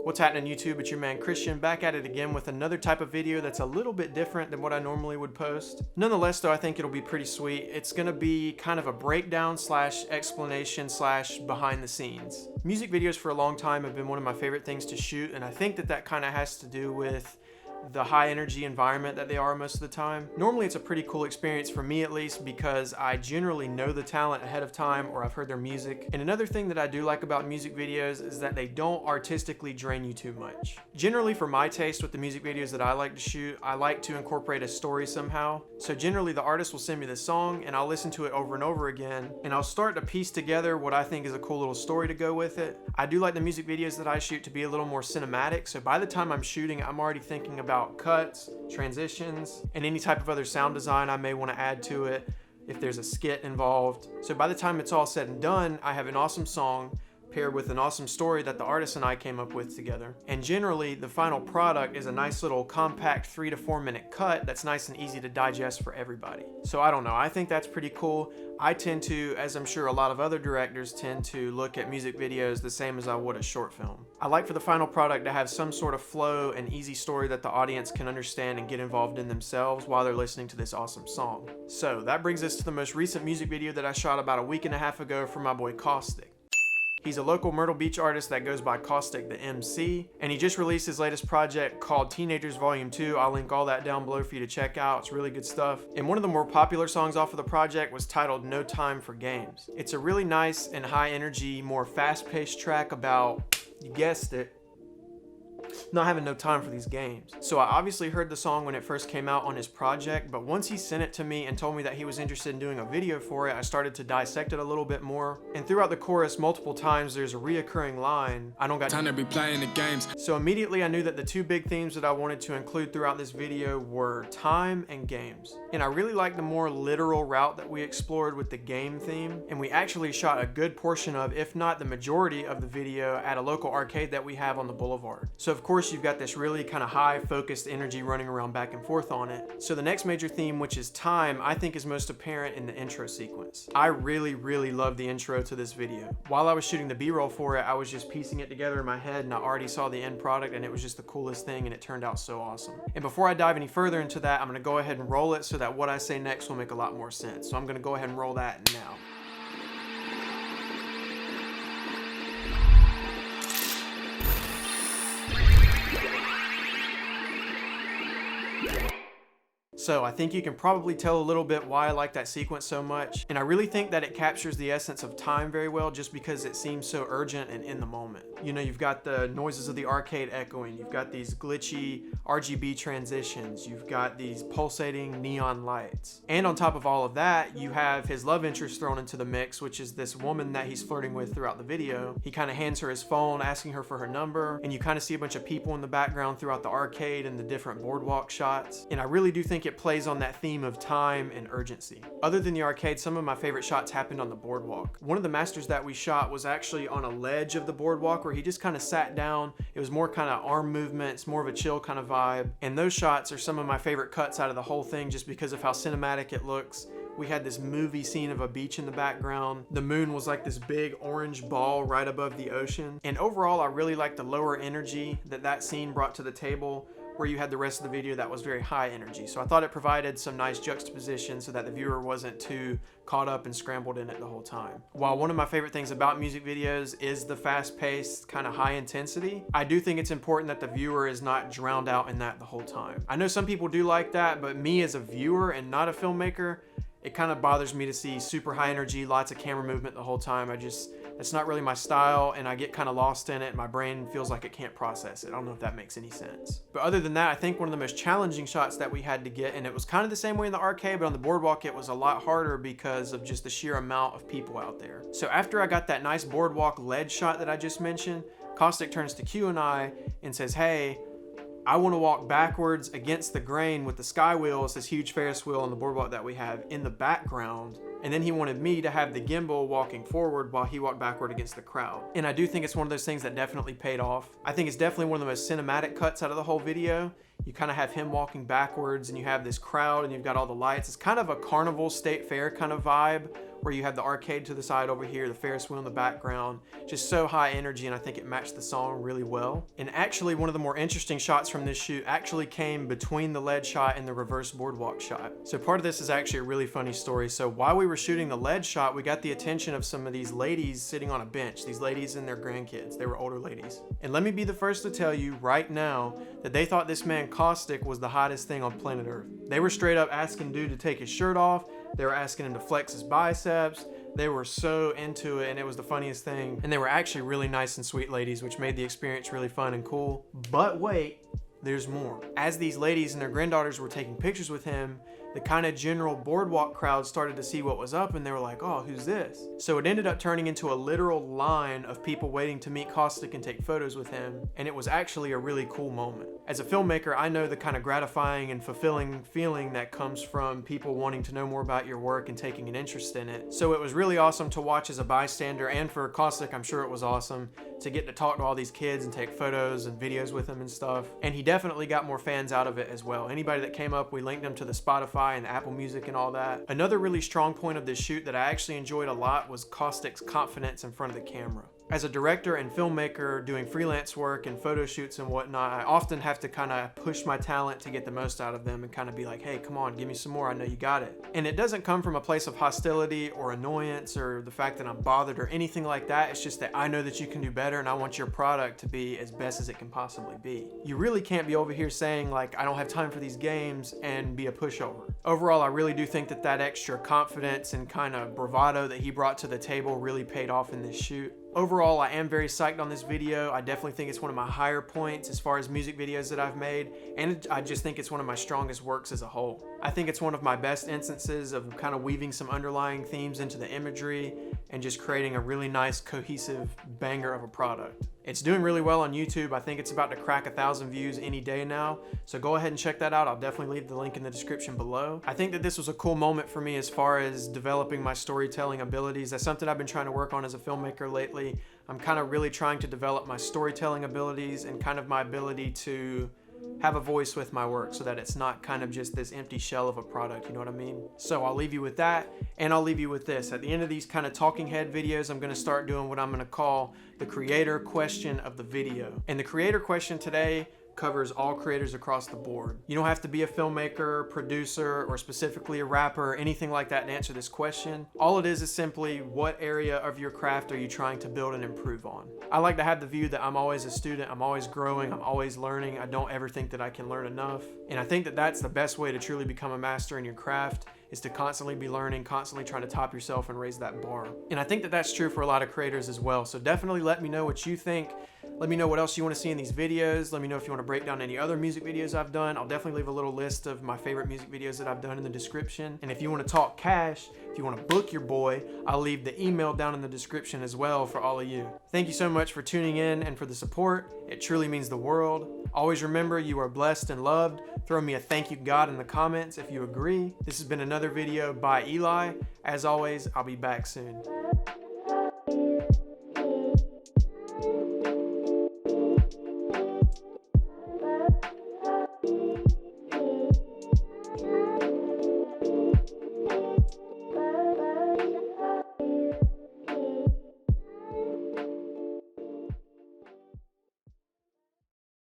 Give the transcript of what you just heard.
What's happening, YouTube? It's your man Christian, back at it again with another type of video that's a little bit different than what I normally would post. Nonetheless though, I think it'll be pretty sweet. It's gonna be kind of a breakdown slash explanation slash behind the scenes. Music videos for a long time have been one of my favorite things to shoot, and I think that kind of has to do with the high energy environment that they are most of the time. Normally it's a pretty cool experience for me, at least, because I generally know the talent ahead of time or I've heard their music. And another thing that I do like about music videos is that they don't artistically drain you too much. Generally, for my taste with the music videos that I like to shoot, I like to incorporate a story somehow. So generally the artist will send me the song and I'll listen to it over and over again, and I'll start to piece together what I think is a cool little story to go with it. I do like the music videos that I shoot to be a little more cinematic, so by the time I'm shooting, I'm already thinking about cuts, transitions, and any type of other sound design I may want to add to it if there's a skit involved. So by the time it's all said and done, I have an awesome song paired with an awesome story that the artist and I came up with together. And generally, the final product is a nice little compact 3 to 4 minute cut that's nice and easy to digest for everybody. So I don't know, I think that's pretty cool. I tend to, as I'm sure a lot of other directors tend to, look at music videos the same as I would a short film. I like for the final product to have some sort of flow and easy story that the audience can understand and get involved in themselves while they're listening to this awesome song. So that brings us to the most recent music video that I shot about a week and a half ago for my boy Caustic. He's a local Myrtle Beach artist that goes by Caustic the MC, and he just released his latest project called Teenagers Volume 2. I'll link all that down below for you to check out. It's really good stuff. And one of the more popular songs off of the project was titled No Time for Games. It's a really nice and high energy, more fast-paced track about, you guessed it, not having no time for these games. So I obviously heard the song when it first came out on his project, but once he sent it to me and told me that he was interested in doing a video for it, I started to dissect it a little bit more. And throughout the chorus, multiple times, there's a reoccurring line, I don't got time to be playing the games. So immediately I knew that the two big themes that I wanted to include throughout this video were time and games. And I really like the more literal route that we explored with the game theme. And we actually shot a good portion of, if not the majority of the video, at a local arcade that we have on the boulevard. So of course you've got this really kind of high focused energy running around back and forth on it. So the next major theme, which is time, I think is most apparent in the intro sequence. I really love the intro to this video. While I was shooting the B-roll for it, I was just piecing it together in my head, and I already saw the end product, and it was just the coolest thing, and it turned out so awesome. And before I dive any further into that, I'm going to go ahead and roll it so that what I say next will make a lot more sense. So I'm going to go ahead and roll that now. So I think you can probably tell a little bit why I like that sequence so much, and I really think that it captures the essence of time very well just because it seems so urgent and in the moment. You know, you've got the noises of the arcade echoing, you've got these glitchy RGB transitions, you've got these pulsating neon lights. And on top of all of that, you have his love interest thrown into the mix, which is this woman that he's flirting with throughout the video. He kind of hands her his phone, asking her for her number, and you kind of see a bunch of people in the background throughout the arcade and the different boardwalk shots. And I really do think it plays on that theme of time and urgency. Other than the arcade, some of my favorite shots happened on the boardwalk. One of the masters that we shot was actually on a ledge of the boardwalk where he just kind of sat down. It was more kind of arm movements, more of a chill kind of vibe. And those shots are some of my favorite cuts out of the whole thing just because of how cinematic it looks. We had this movie scene of a beach in the background. The moon was like this big orange ball right above the ocean. And overall, I really liked the lower energy that scene brought to the table, where you had the rest of the video that was very high energy. So I thought it provided some nice juxtaposition so that the viewer wasn't too caught up and scrambled in it the whole time. While one of my favorite things about music videos is the fast-paced, kind of high intensity, I do think it's important that the viewer is not drowned out in that the whole time. I know some people do like that, but me as a viewer and not a filmmaker, it kind of bothers me to see super high energy, lots of camera movement the whole time. That's not really my style, and I get kind of lost in it, and my brain feels like it can't process it. I don't know if that makes any sense. But other than that, I think one of the most challenging shots that we had to get, and it was kind of the same way in the arcade, but on the boardwalk it was a lot harder because of just the sheer amount of people out there. So after I got that nice boardwalk ledge shot that I just mentioned, Caustic turns to Q and I and says, hey, I want to walk backwards against the grain with the sky wheel. It's this huge Ferris wheel on the boardwalk that we have in the background. and then he wanted me to have the gimbal walking forward while he walked backward against the crowd. And I do think it's one of those things that definitely paid off. I think it's definitely one of the most cinematic cuts out of the whole video. You kind of have him walking backwards and you have this crowd and you've got all the lights. It's kind of a carnival state fair kind of vibe, where you have the arcade to the side over here, the Ferris wheel in the background, just so high energy, and I think it matched the song really well. And actually one of the more interesting shots from this shoot actually came between the lead shot and the reverse boardwalk shot. So part of this is actually a really funny story. So while we were shooting the lead shot, we got the attention of some of these ladies sitting on a bench, these ladies and their grandkids. They were older ladies. And let me be the first to tell you right now that they thought this man Caustic was the hottest thing on planet Earth. They were straight up asking dude to take his shirt off. They were asking him to flex his biceps. They were so into it, and it was the funniest thing. And they were actually really nice and sweet ladies, which made the experience really fun and cool. But wait, there's more. As these ladies and their granddaughters were taking pictures with him, the kind of general boardwalk crowd started to see what was up, and they were like, oh, who's this? So it ended up turning into a literal line of people waiting to meet Caustic and take photos with him, and it was actually a really cool moment. As a filmmaker, I know the kind of gratifying and fulfilling feeling that comes from people wanting to know more about your work and taking an interest in it. So it was really awesome to watch as a bystander, and for Caustic, I'm sure it was awesome to get to talk to all these kids and take photos and videos with them and stuff. And he definitely got more fans out of it as well. Anybody that came up, we linked them to the Spotify and the Apple Music and all that. Another really strong point of this shoot that I actually enjoyed a lot was Caustic's confidence in front of the camera. As a director and filmmaker doing freelance work and photo shoots and whatnot, I often have to kind of push my talent to get the most out of them and kind of be like, hey, come on, give me some more, I know you got it. And it doesn't come from a place of hostility or annoyance or the fact that I'm bothered or anything like that. It's just that I know that you can do better and I want your product to be as best as it can possibly be. You really can't be over here saying like, I don't have time for these games and be a pushover. Overall, I really do think that that extra confidence and kind of bravado that he brought to the table really paid off in this shoot. Overall, I am very psyched on this video. I definitely think it's one of my higher points as far as music videos that I've made, and I just think it's one of my strongest works as a whole. I think it's one of my best instances of kind of weaving some underlying themes into the imagery and just creating a really nice, cohesive banger of a product. It's doing really well on YouTube. I think it's about to crack 1,000 views any day now, so go ahead and check that out. I'll definitely leave the link in the description below. I think that this was a cool moment for me as far as developing my storytelling abilities. That's something I've been trying to work on as a filmmaker lately. I'm kind of really trying to develop my storytelling abilities and kind of my ability to have a voice with my work so that it's not kind of just this empty shell of a product, you know what I mean? So I'll leave you with that, and I'll leave you with this. At the end of these kind of talking head videos, I'm gonna start doing what I'm gonna call the creator question of the video. And the creator question today covers all creators across the board. You don't have to be a filmmaker, producer, or specifically a rapper or anything like that to answer this question. All it is simply what area of your craft are you trying to build and improve on? I like to have the view that I'm always a student, I'm always growing, I'm always learning. I don't ever think that I can learn enough. And I think that that's the best way to truly become a master in your craft, is to constantly be learning, constantly trying to top yourself and raise that bar. And I think that that's true for a lot of creators as well. So definitely let me know what you think. Let me know what else you want to see in these videos. Let me know if you want to break down any other music videos I've done. I'll definitely leave a little list of my favorite music videos that I've done in the description. And if you want to talk cash, if you want to book your boy, I'll leave the email down in the description as well for all of you. Thank you so much for tuning in and for the support. It truly means the world. Always remember, you are blessed and loved. Throw me a thank you God in the comments if you agree. This has been another video by Eli. As always, I'll be back soon.